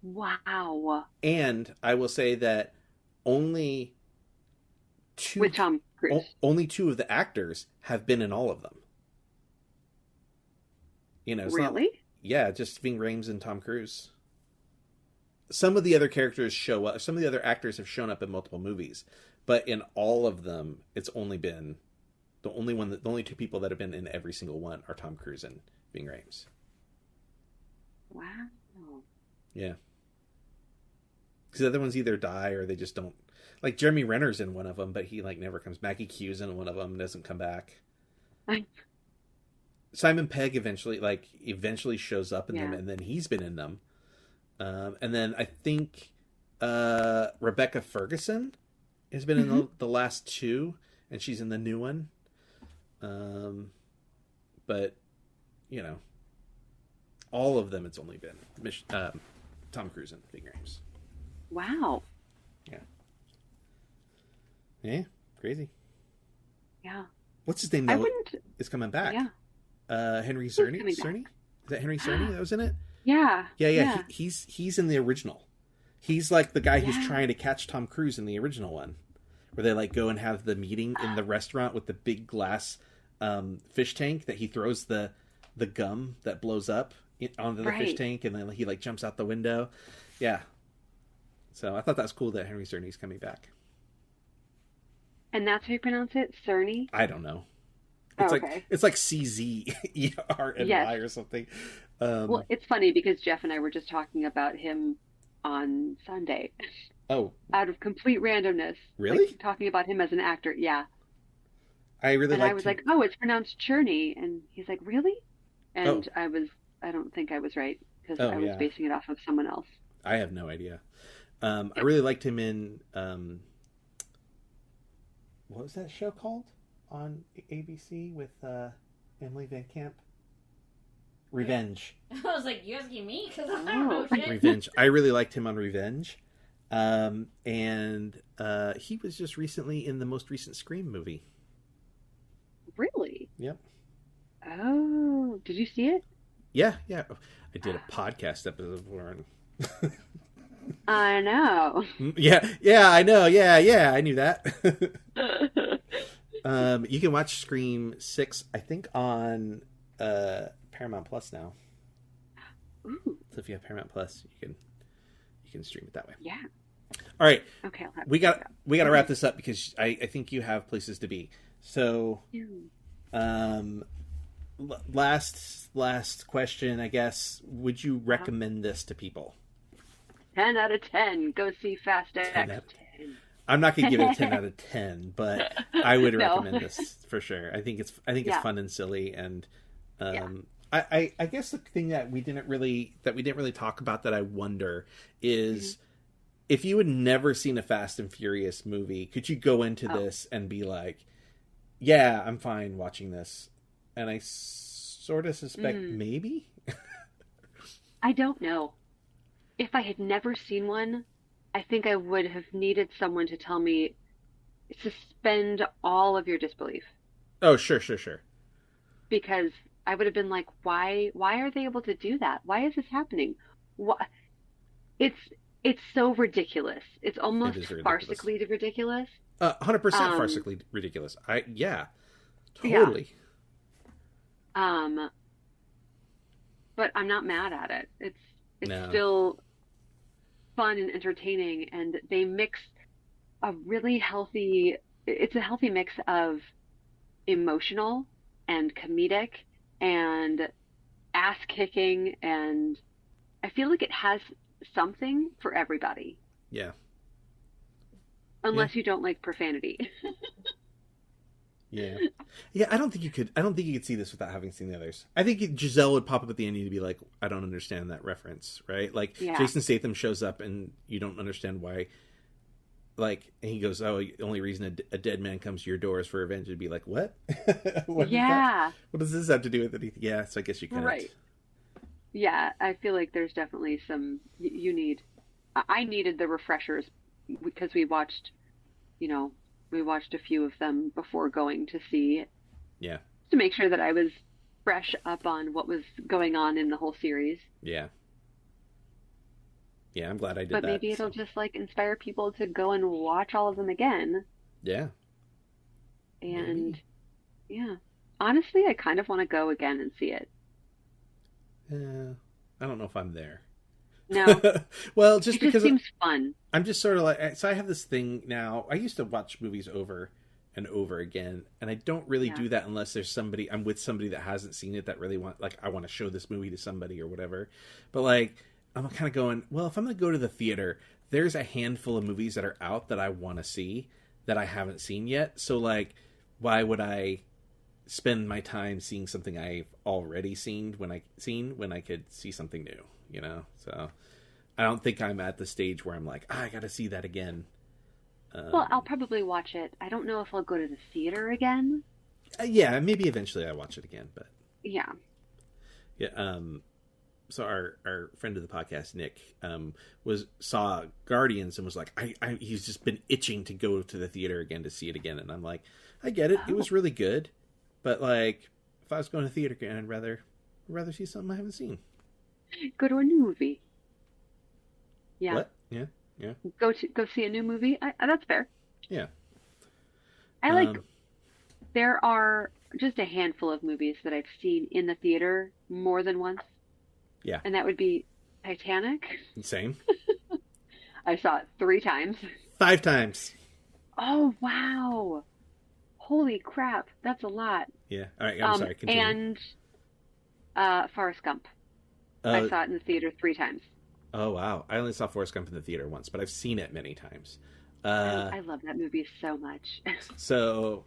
Wow. And I will say that only 2 with Tom Cruise. Only 2 of the actors have been in all of them. You know, it's really? Just Ving Rhames and Tom Cruise. Some of the other characters show up. Some of the other actors have shown up in multiple movies, but in all of them, it's only been the only 2 people that have been in every single one are Tom Cruise and Ving Rhames. Wow. Yeah. Because the other ones either die or they just don't. Like Jeremy Renner's in one of them, but he like never comes. Maggie Q's in one of them, doesn't come back. Simon Pegg eventually shows up in them, and then he's been in them. And then I think Rebecca Ferguson has been in the last two, and she's in the new one. But you know, all of them, it's only been Tom Cruise and Big Names. Wow. Yeah. Yeah. Crazy. Yeah. What's his name? Though, is coming back. Yeah. Henry Cerny. Cerny? Is that Henry Cerny that was in it? Yeah. Yeah. He's in the original. He's like the guy who's trying to catch Tom Cruise in the original one, where they like go and have the meeting in the restaurant with the big glass fish tank that he throws the gum that blows up onto the fish tank, and then he like jumps out the window. Yeah. So I thought that was cool that Henry Cerny's coming back. And that's how you pronounce it, Cerny? I don't know. It's like CZERNY or something. Well, it's funny because Jeff and I were just talking about him on Sunday. Oh. Out of complete randomness. Really? Like, talking about him as an actor, yeah. I was like, oh, it's pronounced Cherney. And he's like, really? And I don't think I was right because I was basing it off of someone else. I have no idea. I really liked him in, what was that show called on ABC with Emily Van Camp? Revenge. I was like, you asking me? Because I don't know shit. Revenge. I really liked him on Revenge. And he was just recently in the most recent Scream movie. Really? Yep. Oh, did you see it? Yeah. I did a podcast episode for him. I know. Yeah, I know. Yeah, I knew that. You can watch Scream 6, I think, on Paramount Plus now. Ooh. So if you have Paramount Plus, you can stream it that way. Yeah. All right. Okay. We got to wrap this up because I think you have places to be. So, last question, I guess. Would you recommend this to people? 10 out of 10. Go see Fast Saga. I'm not going to give it a 10 out of 10, but I would recommend this for sure. I think it's fun and silly, and I guess the thing that we didn't really talk about that I wonder is if you had never seen a Fast and Furious movie, could you go into this and be like, yeah, I'm fine watching this? And I sort of suspect maybe. I don't know. If I had never seen one, I think I would have needed someone to tell me, suspend all of your disbelief. Oh, sure. Because I would have been like, why are they able to do that? Why is this happening? It's so ridiculous. It's almost farcically ridiculous. 100% farcically ridiculous. Totally. But I'm not mad at it. It's still fun and entertaining, and they mix a healthy mix of emotional and comedic and ass kicking, and I feel like it has something for everybody. Yeah. Unless you don't like profanity. Yeah. I don't think you could see this without having seen the others. I think Giselle would pop up at the end and you'd be like, I don't understand that reference, right? Like, Jason Statham shows up and you don't understand why. Like, and he goes, oh, the only reason a dead man comes to your door is for revenge. It'd be like, what? What does this have to do with anything? Yeah, so I guess you couldn't. Right. Yeah, I feel like there's definitely some, I needed the refreshers because we watched a few of them before going to see it. Yeah. To make sure that I was fresh up on what was going on in the whole series. Yeah. Yeah, I'm glad I did that. But maybe it'll just inspire people to go and watch all of them again. Yeah. And honestly, I kind of want to go again and see it. I don't know if I'm there. No. Well, just because it seems fun. I'm just sort of like, so I have this thing now. I used to watch movies over and over again, and I don't really do that unless I'm with somebody that hasn't seen it that really I want to show this movie to somebody or whatever. But I'm kind of going, well, if I'm going to go to the theater, there's a handful of movies that are out that I want to see that I haven't seen yet. So why would I spend my time seeing something I've already seen when I could see something new, So I don't think I'm at the stage where I'm like, I got to see that again. Well, I'll probably watch it. I don't know if I'll go to the theater again. Yeah, maybe eventually I watch it again, but Yeah. yeah. So our friend of the podcast, Nick, saw Guardians and was like, he's just been itching to go to the theater again to see it again, and I'm like, I get it. It was really good, but like, if I was going to the theater again, I'd rather see something I haven't seen. Go to a new movie. Yeah. What? Yeah. Yeah. Go see a new movie. That's fair. Yeah. I like. There are just a handful of movies that I've seen in the theater more than once. Yeah. And that would be Titanic. Same. I saw it 3 times. 5 times. Oh, wow. Holy crap. That's a lot. Yeah. All right. I'm sorry. Continue. And Forrest Gump. I saw it in the theater 3 times. Oh, wow. I only saw Forrest Gump in the theater once, but I've seen it many times. I love that movie so much. So,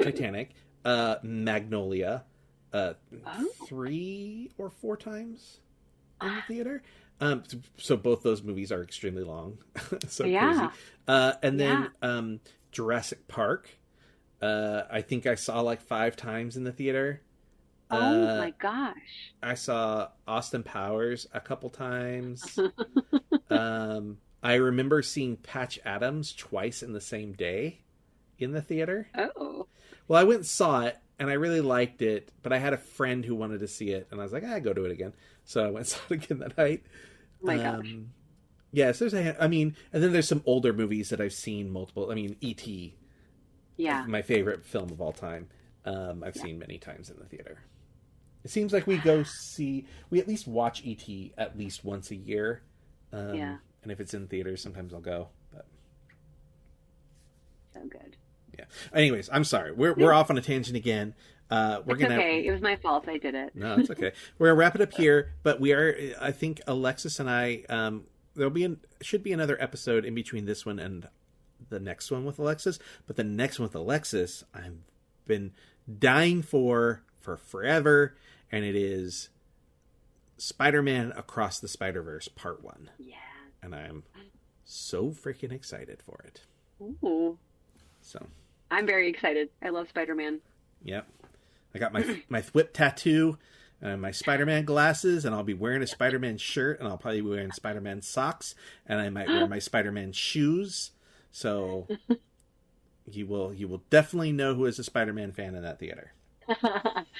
Titanic, Magnolia, 3 or 4 times in the theater. So both those movies are extremely long. So yeah. Crazy. And then Jurassic Park, I think I saw like 5 times in the theater. Oh my gosh. I saw Austin Powers a couple times. I remember seeing Patch Adams twice in the same day in the theater. Oh. Well, I went and saw it, and I really liked it, but I had a friend who wanted to see it, and I was like, I'll go to it again. So I went and saw it again that night. Oh my gosh. Yes, and then there's some older movies that I've seen multiple. I mean, E.T. Yeah. My favorite film of all time. I've seen many times in the theater. It seems like we at least watch E.T. at least once a year. And if it's in theaters, sometimes I'll go. But so good. Yeah. Anyways, I'm sorry. We're off on a tangent again. Okay. It was my fault. I did it. No, it's okay. We're gonna wrap it up here, but I think Alexis and I, should be another episode in between this one and the next one with Alexis. But the next one with Alexis, I've been dying for forever, and it is Spider-Man Across the Spider-Verse Part 1. Yeah. And I'm so freaking excited for it. Ooh. So. I'm very excited. I love Spider-Man. Yep. I got my whip tattoo, my Spider-Man glasses, and I'll be wearing a Spider-Man shirt, and I'll probably be wearing Spider-Man socks, and I might wear my Spider-Man shoes. So you will definitely know who is a Spider-Man fan in that theater.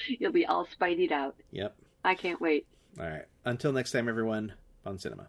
You'll be all Spidey'd out. Yep. I can't wait. All right. Until next time, everyone. Bon cinema.